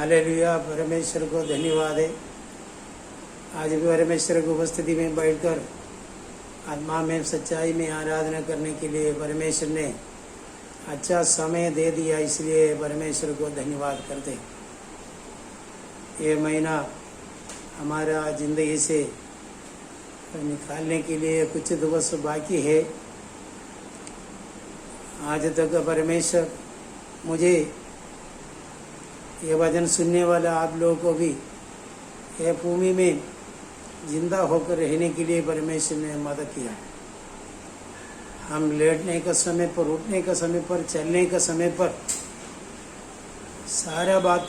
Hallelujah. परमेश्वर को धन्यवाद है। आज भी परमेश्वर की उपस्थिति में बैठकर आत्मा में सच्चाई में आराधना करने के लिए परमेश्वर ने अच्छा समय दे दिया, इसलिए परमेश्वर को धन्यवाद करते। ये महीना हमारा जिंदगी से निकालने के लिए कुछ दिवस बाकी है। आज तक परमेश्वर मुझे ये वचन सुनने वाला आप लोगों को भी ये भूमि में जिंदा होकर रहने के लिए परमेश्वर ने मदद किया। हम लेटने का समय पर, उठने का समय पर, चलने का समय पर सारा बात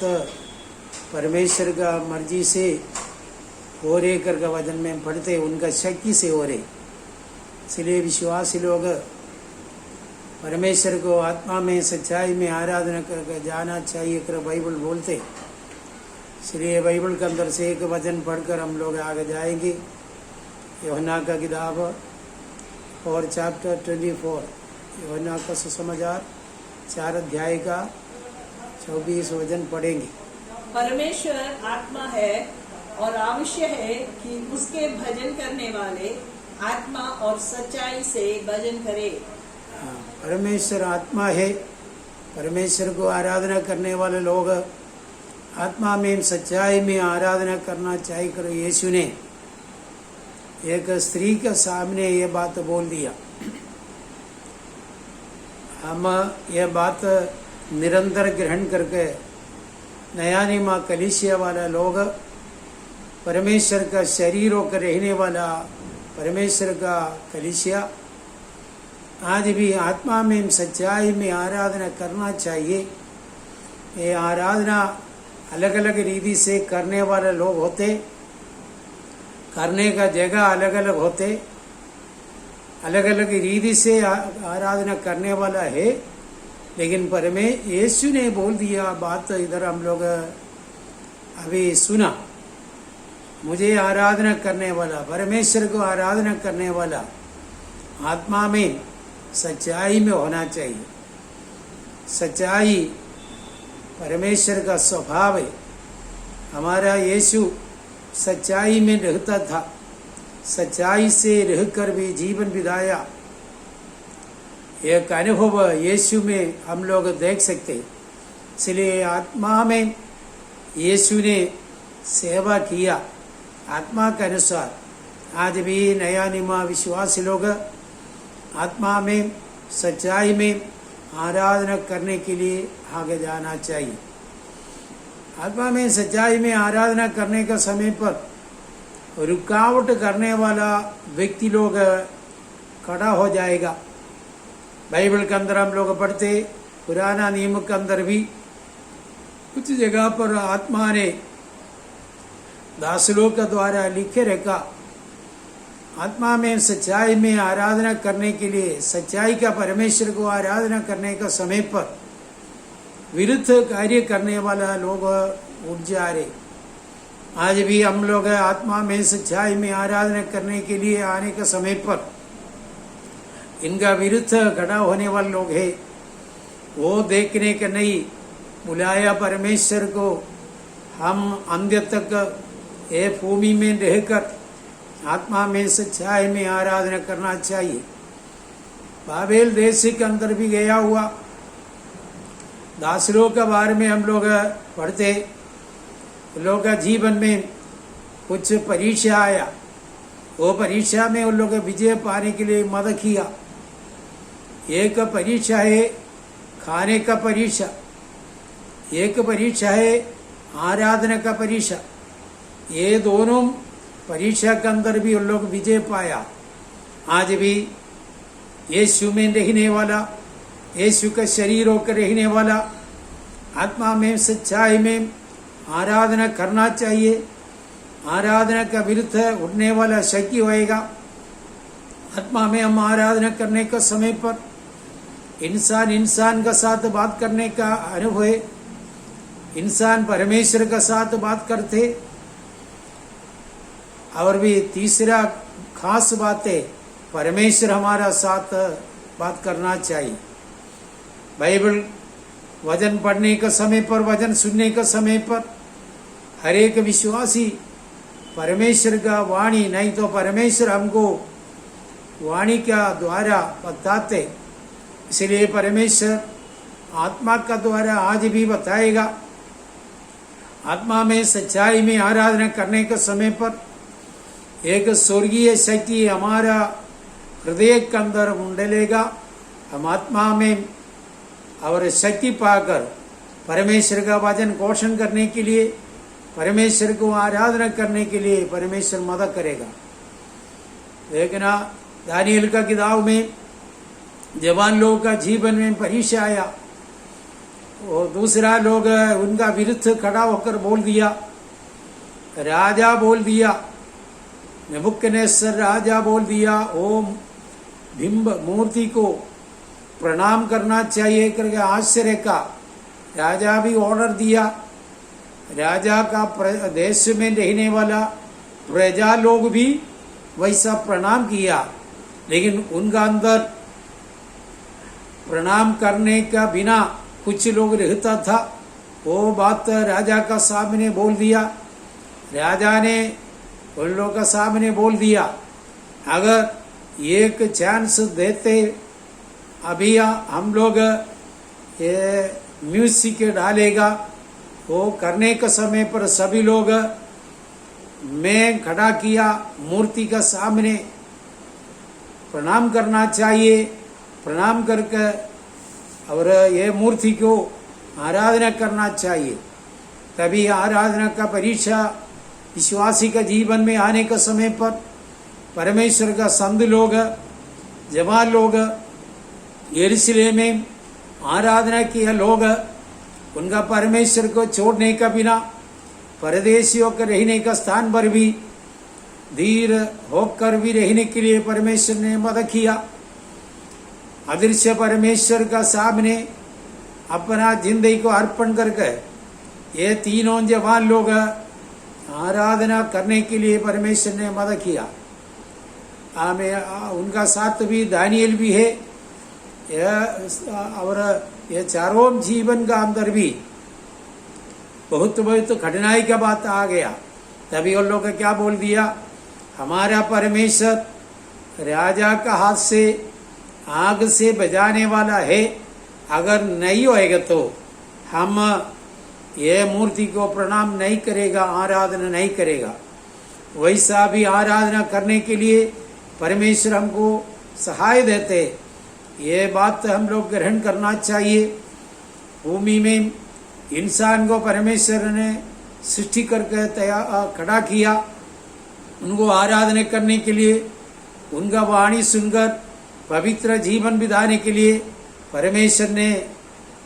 परमेश्वर का मर्जी से हो रहे कर वचन में पढ़ते, उनका शक्ति से हो रहे। इसलिए विश्वासी लोग परमेश्वर को आत्मा में सच्चाई में आराधना करके जाना चाहिए कर बाइबल बोलते। इसलिए बाइबल के अंदर से एक वचन पढ़कर हम लोग आगे जाएंगे। यूहन्ना का किताब और चैप्टर 24, यूहन्ना का सुसमाचार 4 अध्याय का 24 वचन पढ़ेंगे। परमेश्वर आत्मा है और आवश्यक है कि उसके भजन करने वाले आत्मा और सच्चाई से भजन करे। परमेश्वर आत्मा है। परमेश्वर को आराधना करने वाले लोग आत्मा में सच्चाई में आराधना करना चाहिए कर यीशु ने एक स्त्री के सामने ये बात बोल दिया। हम ये बात निरंतर ग्रहण करके नया नियम कलीसिया वाला लोग, परमेश्वर का शरीर होकर रहने वाला परमेश्वर का कलीसिया आज भी आत्मा में सच्चाई में आराधना करना चाहिए। ये आराधना अलग अलग रीति से करने वाले लोग होते, करने का जगह अलग अलग होते, अलग अलग रीति से आराधना करने वाला है। लेकिन यीशु ने बोल दिया बात, इधर हम लोग अभी सुना। मुझे आराधना करने वाला, परमेश्वर को आराधना करने वाला आत्मा में सच्चाई में होना चाहिए। सच्चाई परमेश्वर का स्वभाव है। हमारा यीशु सच्चाई में रहता था, सच्चाई से रहकर भी जीवन बिताया। एक अनुभव यीशु में हम लोग देख सकते। इसलिए आत्मा में यीशु ने सेवा किया आत्मा के अनुसार। आज भी नया नियम विश्वासी लोग आत्मा में सच्चाई में आराधना करने के लिए आगे जाना चाहिए। आत्मा में सच्चाई में आराधना करने का समय पर रुकावट करने वाला व्यक्ति लोग खड़ा हो जाएगा। बाइबल के अंदर हम लोग पढ़ते, पुराना नियम के अंदर भी कुछ जगह पर आत्मा ने दासलों के द्वारा लिखे रखा। आत्मा में सच्चाई में आराधना करने के लिए, सच्चाई का परमेश्वर को आराधना करने का समय पर विरुद्ध कार्य करने वाला लोग उठ जा रहे। आज भी हम लोग आत्मा में सच्चाई में आराधना करने के लिए आने का समय पर इनका विरुद्ध खड़ा होने वाले लोग हैं। वो देखने का नहीं, बुलाया परमेश्वर को हम अंत्य तक ये भूमि में रहकर आत्मा में सच्चाई में आराधना करना चाहिए। बाबेल देश के अंदर भी गया हुआ दासलों के बारे में हम लोग पढ़ते। लोग का जीवन में कुछ परीक्षा आया, वो परीक्षा में उन लोग विजय पाने के लिए मदद किया। एक परीक्षा है खाने का परीक्षा, एक परीक्षा है आराधना का परीक्षा। ये दोनों परीक्षा के अंदर भी उन लोग विजय पाया। आज भी यीशु में रहने वाला, यीशु का शरीर होकर रहने वाला आत्मा में सच्चाई में आराधना करना चाहिए। आराधना का विरुद्ध उठने वाला शक्ति होएगा। आत्मा में हम आराधना करने का समय पर इंसान का साथ बात करने का अनुभव है। इंसान परमेश्वर का साथ बात करते। और भी तीसरा खास बात है, परमेश्वर हमारा साथ बात करना चाहिए। बाइबल वचन पढ़ने के समय पर, वचन सुनने के समय पर हर एक विश्वासी परमेश्वर का वाणी, नहीं तो परमेश्वर हमको वाणी का द्वारा बताते, इसलिए परमेश्वर आत्मा का द्वारा आज भी बताएगा। आत्मा में सच्चाई में आराधना करने के समय पर एक स्वर्गीय शक्ति हमारा हृदय के अंदर उंडलेगा। हम आत्मा में और शक्ति पाकर परमेश्वर का वचन घोषण करने के लिए, परमेश्वर को आराधना करने के लिए परमेश्वर मदद करेगा। देखना दानियल का किताब में जवान लोगों का जीवन में परीक्षा आया, वो दूसरा लोग उनका विरुद्ध खड़ा होकर बोल दिया, राजा बोल दिया, नबूकदनेस्सर राजा बोल दिया, ओ बिंब मूर्ति को प्रणाम करना चाहिए करके आश्चर्य का राजा भी ऑर्डर दिया। राजा का देश में रहने वाला प्रजा लोग भी वैसा प्रणाम किया, लेकिन उनका अंदर प्रणाम करने का बिना कुछ लोग रहता था। वो बात राजा का सामने बोल दिया। राजा ने उन लोगों का सामने बोल दिया, अगर एक चांस देते, अभी हम लोग ये म्यूजिक डालेगा, वो करने के समय पर सभी लोग मैं खड़ा किया मूर्ति का सामने प्रणाम करना चाहिए, प्रणाम करके और ये मूर्ति को आराधना करना चाहिए। तभी आराधना का परीक्षा विश्वासी का जीवन में आने के समय पर परमेश्वर का संत लोग, जवान लोग, यरूशलेम में आराधना किया लोग, उनका परमेश्वर को छोड़ने का बिना परदेशियों के रहने का स्थान पर भी धीर होकर भी रहने के लिए परमेश्वर ने मदद किया। अदृश्य परमेश्वर का सामने अपना जिंदगी को अर्पण करके ये तीनों जवान लोग आराधना करने के लिए परमेश्वर ने मदद किया। उनका साथ भी दानियल भी है। और ये चारों जीवन का अंदर भी बहुत बहुत कठिनाई का बात आ गया। तभी उन लोगों ने क्या बोल दिया, हमारा परमेश्वर राजा का हाथ से आग से बजाने वाला है, अगर नहीं होएगा तो हम ये मूर्ति को प्रणाम नहीं करेगा, आराधना नहीं करेगा। वैसा भी आराधना करने के लिए परमेश्वर हमको सहाय देते, ये बात हम लोग ग्रहण करना चाहिए। भूमि में इंसान को परमेश्वर ने सृष्टि करके खड़ा किया, उनको आराधना करने के लिए, उनका वाणी सुनकर पवित्र जीवन बिताने के लिए परमेश्वर ने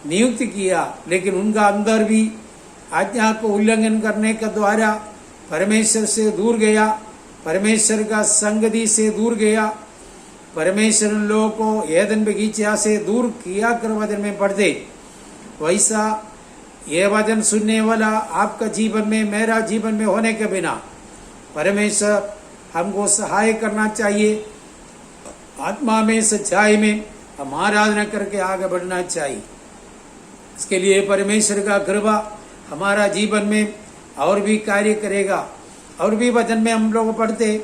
नियुक्त किया। लेकिन उनका अंदर भी आज्ञा को उल्लंघन करने के द्वारा परमेश्वर से दूर गया, परमेश्वर का संगति से दूर गया। परमेश्वर उन लोगों को एदन बगीचा से दूर किया कर वचन में पढ़ते। वैसा ये वचन सुनने वाला आपका जीवन में, मेरा जीवन में होने के बिना परमेश्वर हमको सहाय करना चाहिए। आत्मा में, सच्चाई में हम आराधना करके आगे बढ़ना चाहिए। इसके लिए परमेश्वर का कृपा हमारा जीवन में और भी कार्य करेगा। और भी वचन में हम लोग पढ़ते,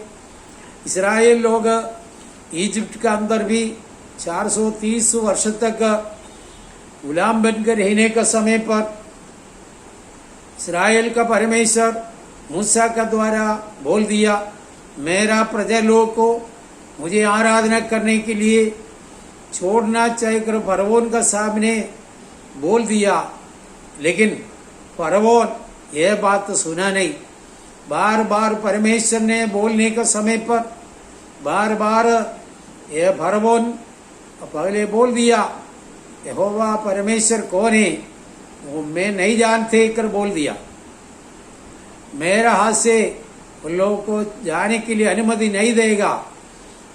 इस्राएल लोग इजिप्ट का अंदर भी 430 वर्ष तक गुलाम बनकर रहने का समय पर इस्राएल का परमेश्वर मूसा का द्वारा बोल दिया, मेरा प्रजा लोग को मुझे आराधना करने के लिए छोड़ना चाहिए कर फरवोन का सामने बोल दिया। लेकिन फरवोन यह बात सुना नहीं। बार बार परमेश्वर ने बोलने के समय पर बार बार यह फरवोन पहले बोल दिया, यहोवा परमेश्वर कौन है वो मैं नहीं जानते कर बोल दिया। मेरा हाथ से उन लोगों को जाने के लिए अनुमति नहीं देगा।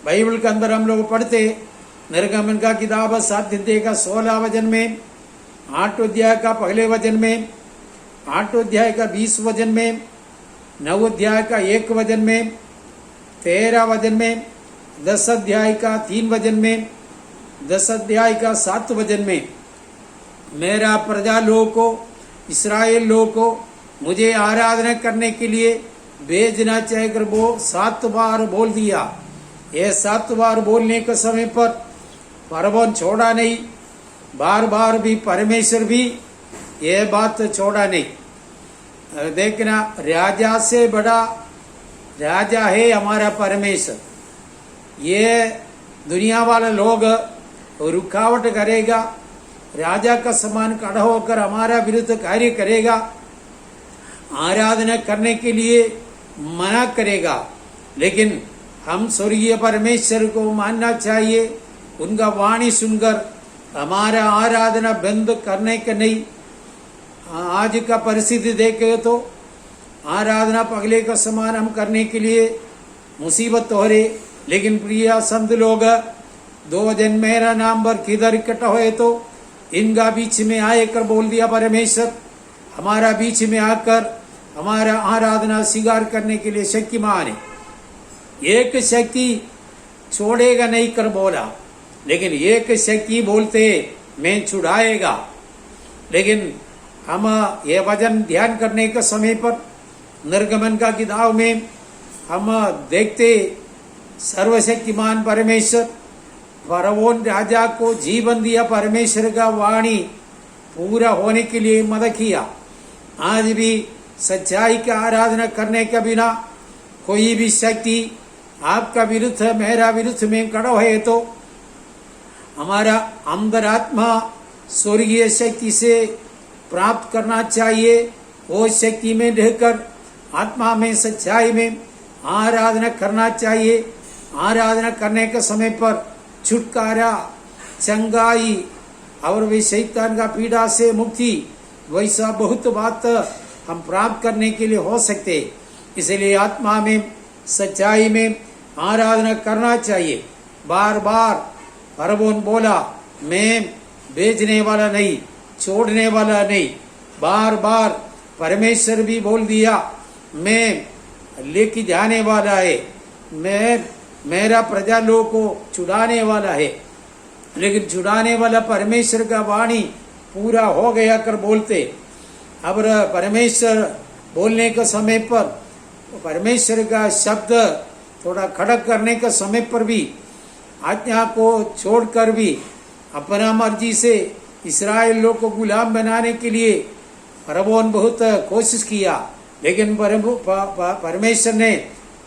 बाइबल के अंदर हम लोग पढ़ते, निर्गमन का किताब 7 अध्याय का 16 वचन में, 8 अध्याय का पहले वचन में, 8 अध्याय का 20 वचन में, 9 अध्याय का 1 वचन में, 13 वचन में, 10 अध्याय का 3 वचन में, 10 अध्याय का 7 वचन में मेरा प्रजा लोग को, इस्राएल लोग को मुझे आराधना करने के लिए भेजना चाहिए कर वो 7 बार बोल दिया। ये 7 बार बोलने के समय पर फरवोन छोड़ा नहीं, बार बार भी परमेश्वर भी ये बात छोड़ा नहीं। देखना, राजा से बड़ा राजा है हमारा परमेश्वर। ये दुनिया वाले लोग रुकावट करेगा, राजा का समान खड़ा होकर हमारा विरुद्ध कार्य करेगा, आराधना करने के लिए मना करेगा, लेकिन हम स्वर्गीय परमेश्वर को मानना चाहिए। उनका वाणी सुनकर हमारा आराधना बंद करने का नहीं। आज का परिस्थिति देखे तो आराधना पगले का समान हम करने के लिए मुसीबत हो रही। लेकिन प्रिय संत लोग, 2 दिन मेरा नाम पर किधर इकट्ठा हुए तो इनका बीच में आए कर बोल दिया परमेश्वर हमारा बीच में आकर हमारा आराधना स्वीकार करने के लिए शक्तिमान है। एक शक्ति छोड़ेगा नहीं कर बोला, लेकिन एक शक्ति बोलते मैं छुड़ाएगा। लेकिन हम ये वचन ध्यान करने के समय पर निर्गमन का किताब में हम देखते सर्वशक्तिमान परमेश्वर फरवोन राजा को जीवन दिया, परमेश्वर का वाणी पूरा होने के लिए मदद किया। आज भी सच्चाई का आराधना करने के बिना कोई भी शक्ति आपका विरुद्ध मेरा विरुद्ध में खड़ा है तो हमारा अंतरात्मा स्वर्गीय शक्ति से प्राप्त करना चाहिए। वो शक्ति में रहकर आत्मा में सच्चाई में आराधना करना चाहिए। आराधना करने के समय पर छुटकारा, चंगाई और वे शैतान का पीड़ा से मुक्ति, वैसा बहुत बात हम प्राप्त करने के लिए हो सकते। इसलिए आत्मा में सच्चाई में आराधना करना चाहिए। बार बार फरवोन बोला मैं भेजने वाला नहीं, छोड़ने वाला नहीं। बार बार परमेश्वर भी बोल दिया मैं लेके जाने वाला है, मैं मेरा प्रजा लोग को छुड़ाने वाला है। लेकिन छुड़ाने वाला परमेश्वर का वाणी पूरा हो गया कर बोलते। अब परमेश्वर बोलने के समय पर परमेश्वर का शब्द थोड़ा खड़क करने के समय पर भी आज्ञा को छोड़कर भी अपना मर्जी से इस्राएल लोग को गुलाम बनाने के लिए फरवोन बहुत कोशिश किया। लेकिन परमेश्वर ने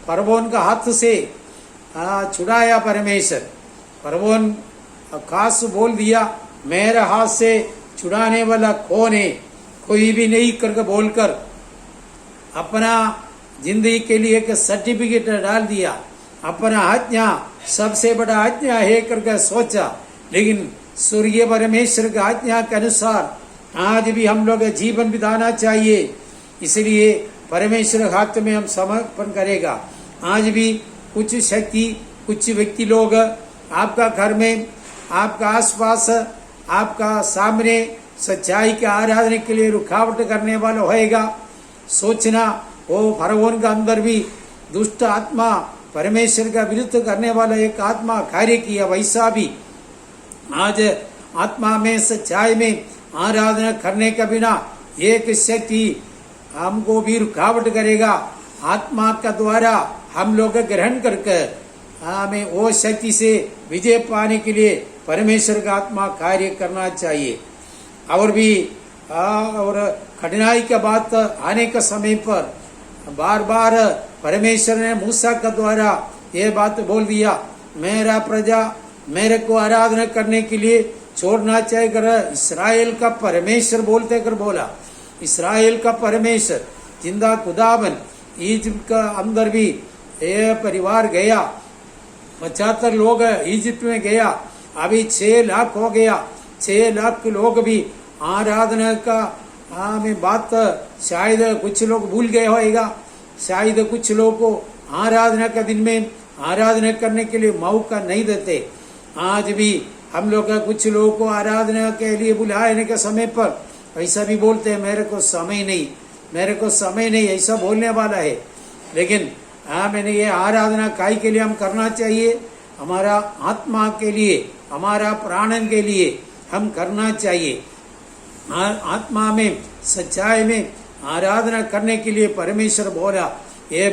फरवोन का हाथ से छुड़ाया। परमेश्वर फरवोन खास बोल दिया मेरा हाथ से छुड़ाने वाला कौन है, कोई भी नहीं करके बोलकर अपना जिंदगी के लिए एक सर्टिफिकेट डाल दिया। अपना आज्ञा सबसे बड़ा आज्ञा है करके सोचा। लेकिन स्वर्गीय परमेश्वर की आज्ञा के अनुसार आज भी हम लोग जीवन बिताना चाहिए। इसलिए परमेश्वर हाथ में हम समर्पण करेगा। आज भी कुछ शक्ति, कुछ व्यक्ति लोग आपका घर में, आपका आसपास, आपका सामने सच्चाई के आराधना के लिए रुकावट करने वाला होएगा। सोचना वो फरवोन का अंदर भी दुष्ट आत्मा परमेश्वर का विरुद्ध करने वाला एक आत्मा कार्य किया, वैसा भी आज आत्मा में सच्चाई में आराधना करने के बिना एक शक्ति हमको भी रुकावट करेगा। आत्मा का द्वारा हम लोग ग्रहण करके हमें वो शक्ति से विजय पाने के लिए परमेश्वर का आत्मा कार्य करना चाहिए। और भी और कठिनाई के बात आने के समय पर बार बार परमेश्वर ने मूसा का द्वारा ये बात बोल दिया मेरा प्रजा मेरे को आराधना करने के लिए छोड़ना चाहिए कर इस्राएल का परमेश्वर बोलते कर बोला। इस्राएल का परमेश्वर जिंदा खुदाबन इजिप्ट का अंदर भी ये परिवार गया, 75 लोग इजिप्ट में गया। अभी 6 लाख हो गया। 6 लाख लोग भी आराधना का में बात शायद कुछ लोग भूल गए होएगा। शायद कुछ लोग को आराधना का दिन में आराधना करने के लिए मौका नहीं देते। आज भी हम लोग कुछ लोगों को आराधना के लिए बुलाने के समय पर ऐसा भी बोलते हैं मेरे को समय नहीं, मेरे को समय नहीं, ऐसा बोलने वाला है। लेकिन मैंने ये आराधना काय के लिए हम करना चाहिए, हमारा आत्मा के लिए, हमारा प्राणन के लिए हम करना चाहिए। आत्मा में सच्चाई में आराधना करने के लिए परमेश्वर बोला, ये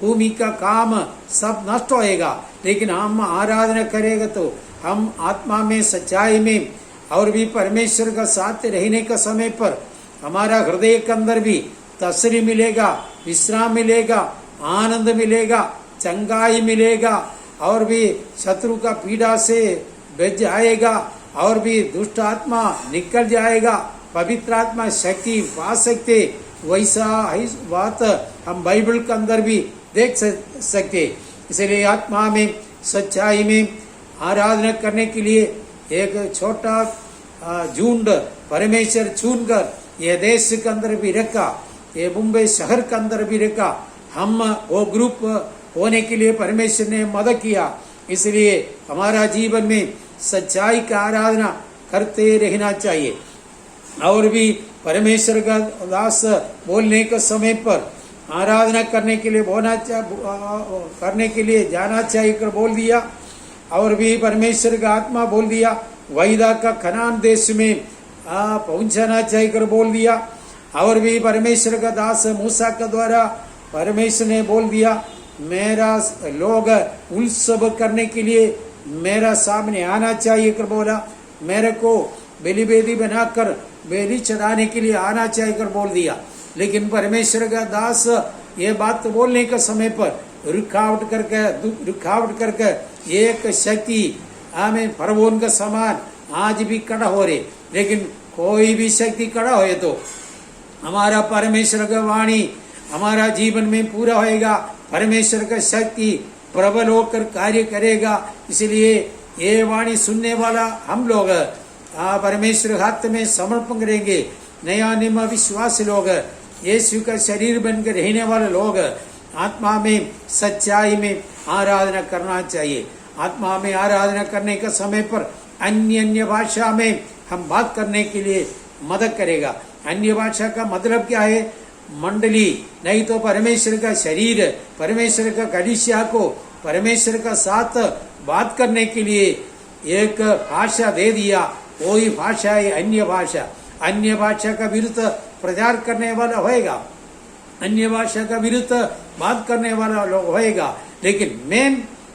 भूमि का काम सब नष्ट होएगा, लेकिन हम आराधना करेगा तो हम आत्मा में सच्चाई में और भी परमेश्वर का साथ रहने का समय पर हमारा हृदय के अंदर भी तसल्ली मिलेगा, विश्राम मिलेगा, आनंद मिलेगा, चंगाई मिलेगा और भी शत्रु का पीड़ा से बच जाएगा और भी दुष्ट आत्मा निकल जाएगा, पवित्र आत्मा शक्ति पा सकते। वैसा बात हम बाइबल के अंदर भी देख सकते। इसलिए आत्मा में सच्चाई में आराधना करने के लिए एक छोटा झुंड परमेश्वर चुनकर ये देश के अंदर भी रखा, ये मुंबई शहर के अंदर भी रखा। हम वो ग्रुप होने के लिए परमेश्वर ने मदद किया। इसलिए हमारा जीवन में सच्चाई का आराधना करते रहना चाहिए और भी परमेश्वर का दास बोलने के समय पर आराधना करने के लिए करने के लिए जाना चाहिए कर बोल दिया और भी परमेश्वर का आत्मा बोल दिया वायदा का कनान देश में पहुंचाना चाहिए कर बोल दिया और भी परमेश्वर का दास मूसा के द्वारा परमेश्वर ने बोल दिया, मेरा लोग उत्सव करने के लिए मेरा सामने आना चाहिए कर बोला, मेरे को बेली बेदी बनाकर बेली चढ़ाने के लिए आना चाहिए कर बोल दिया। लेकिन परमेश्वर का दास ये बात बोलने के समय पर रुकावट करके एक शक्ति आमें फरवोन का समान आज भी खड़ा हो रहे। लेकिन कोई भी शक्ति खड़ा हो तो हमारा परमेश्वर का वाणी हमारा जीवन में पूरा होएगा, परमेश्वर का शक्ति प्रबल होकर कार्य करेगा। इसलिए ये वाणी सुनने वाला हम लोग परमेश्वर हाथ में समर्पण करेंगे। नया नियम विश्वास लोग, यीशु का शरीर बनकर रहने वाले लोग आत्मा में सच्चाई में आराधना करना चाहिए। आत्मा में आराधना करने का समय पर अन्य भाषा में हम बात करने के लिए मदद करेगा। अन्य भाषा का मतलब क्या है? मंडली नहीं तो परमेश्वर का शरीर, परमेश्वर का कलीसिया को परमेश्वर का साथ बात करने के लिए एक भाषा दे दिया, वही भाषा है अन्य भाषा। अन्य भाषा का विरुद्ध प्रचार करने वाला होएगा, अन्य भाषा का विरुद्ध बात करने वाला लोग होएगा। लेकिन मैं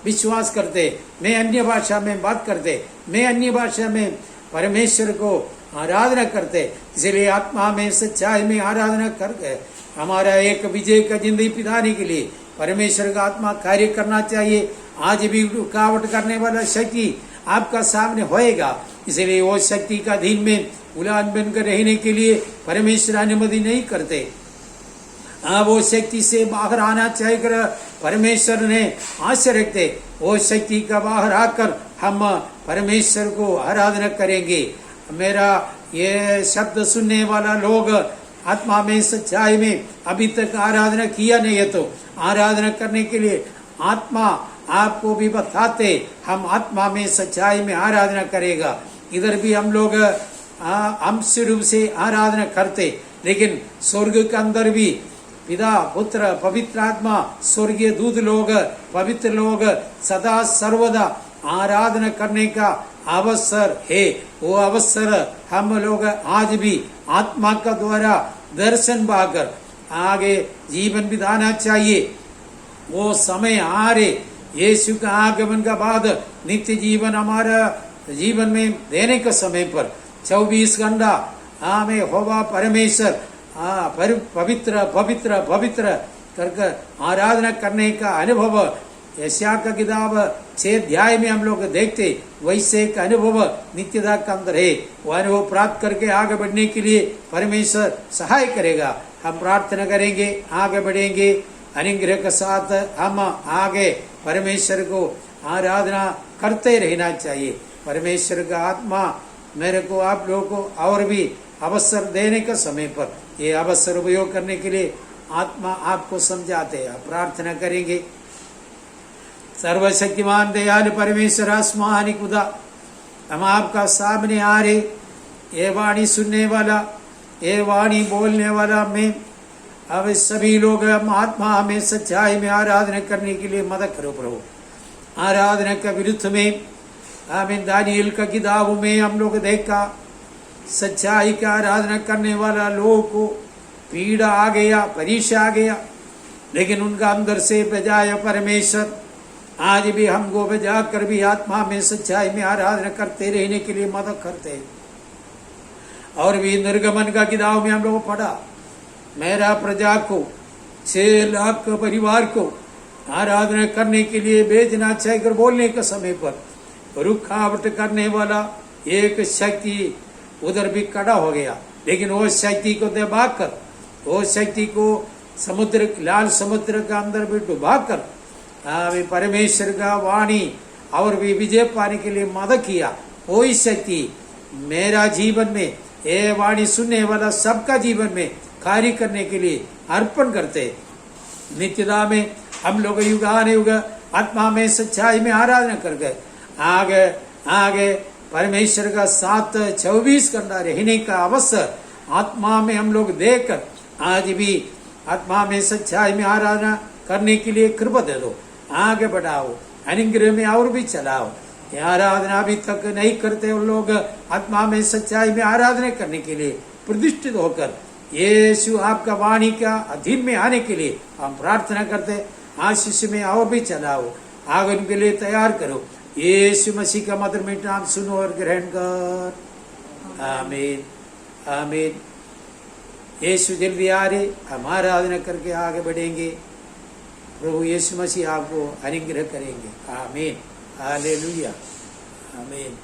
विश्वास करते, मैं अन्य भाषा में बात करते, मैं अन्य भाषा में परमेश्वर को आराधना करते। इसलिए आत्मा में सच्चाई में आराधना करके हमारा एक विजय का जिंदगी पिलाने के लिए परमेश्वर का आत्मा कार्य करना चाहिए। आज भी रुकावट करने वाला शक्ति आपका सामने होएगा, इसलिए वो शक्ति का दिन में गुलाम बनकर रहने के लिए परमेश्वर अनुमति नहीं करते। वो शक्ति से बाहर आना चाहिए कर परमेश्वर ने आशा रखते। वो शक्ति का बाहर आकर हम परमेश्वर को आराधना करेंगे। मेरा ये शब्द सुनने वाला लोग आत्मा में सच्चाई में अभी तक आराधना किया नहीं है तो आराधना करने के लिए आत्मा आपको भी बताते, हम आत्मा में सच्चाई में आराधना करेगा। इधर भी हम लोग अंश रूप से आराधना करते, लेकिन स्वर्ग के अंदर भी पिता पुत्र पवित्र आत्मा स्वर्गीय दूत लोग पवित्र लोग सदा सर्वदा आराधना करने का अवसर है। वो अवसर हम लोग आज भी आत्मा का द्वारा दर्शन पाकर आगे जीवन बिताना चाहिए। वो समय आ रहे, यीशु का आगमन का बाद नित्य जीवन हमारा जीवन में देने के समय पर 24 घंटा हमें होगा परमेश्वर पवित्र पवित्र पवित्र करके आराधना करने का अनुभव यशाया का किताब 6 अध्याय में हम लोग देखते, वैसे एक अनुभव नित्यता के अंदर है। वो अनुभव प्राप्त करके आगे बढ़ने के लिए परमेश्वर सहाय करेगा। हम प्रार्थना करेंगे, आगे बढ़ेंगे अनुग्रह के साथ। हम आगे परमेश्वर को आराधना करते रहना चाहिए। परमेश्वर का आत्मा मेरे को आप लोगों को और भी अवसर देने के समय पर ये अवसर उपयोग करने के लिए आत्मा आपको समझाते हैं। प्रार्थना करेंगे। सर्वशक्तिमान दयालु परमेश्वर आसमानी खुदा, हम आपका सामने आ रहे, ये वाणी सुनने वाला, ये वाणी बोलने वाला मैं अब सभी लोग हम आत्मा में सच्चाई में आराधना करने के लिए मदद करो प्रभु। आराधना के विरुद्ध में हमें दानियल का किताबों में हम लोग देखा सच्चाई का आराधना करने वाला लोगों को पीड़ा आ गया, परीक्षा आ गया, लेकिन उनका अंदर से बजाय परमेश्वर आज भी हमको बजा कर भी आत्मा में सच्चाई में आराधना करते रहने के लिए मदद करते हैं। और भी निर्गमन का किताब में हम लोग पढ़ा, मेरा प्रजा को 6 लाख परिवार को आराधना करने के लिए भेजना चाहिए बोलने के समय पर रुकावट करने वाला एक शक्ति उधर भी खड़ा हो गया, लेकिन वो शक्ति को दबाकर, वो शक्ति को समुद्र, लाल समुद्र के अंदर भी डुबाकर परमेश्वर का वाणी और भी विजय पाने के लिए मदद किया। वही शक्ति मेरा जीवन में, ये वाणी सुनने वाला सबका जीवन में कार्य करने के लिए अर्पण करते। नित्यता में हम लोग युगानुयुग आत्मा में सच्चाई में आराधना कर गए, आगे आगे परमेश्वर का साथ 24 घंटा रहने का अवसर आत्मा में हम लोग देकर आज भी आत्मा में सच्चाई में आराधना करने के लिए कृपा दे दो, आगे बढ़ाओ, अनुग्रह में और भी चलाओ। ये आराधना अभी तक नहीं करते उन लोग आत्मा में सच्चाई में आराधना करने के लिए प्रतिष्ठित होकर यीशु आपका वाणी का अधीन में आने के लिए हम प्रार्थना करते। आशीष में और भी चलाओ, आगे उनके लिए तैयार करो। यीशु मसीह का मधुर मीठा नाम सुनो और ग्रहण कर। आमीन आमीन। यीशु जल्दी आ रहे, हम आराधना करके आगे बढ़ेंगे। प्रभु यीशु मसीह आपको अनुग्रह करेंगे। आमीन हालेलुया आमीन।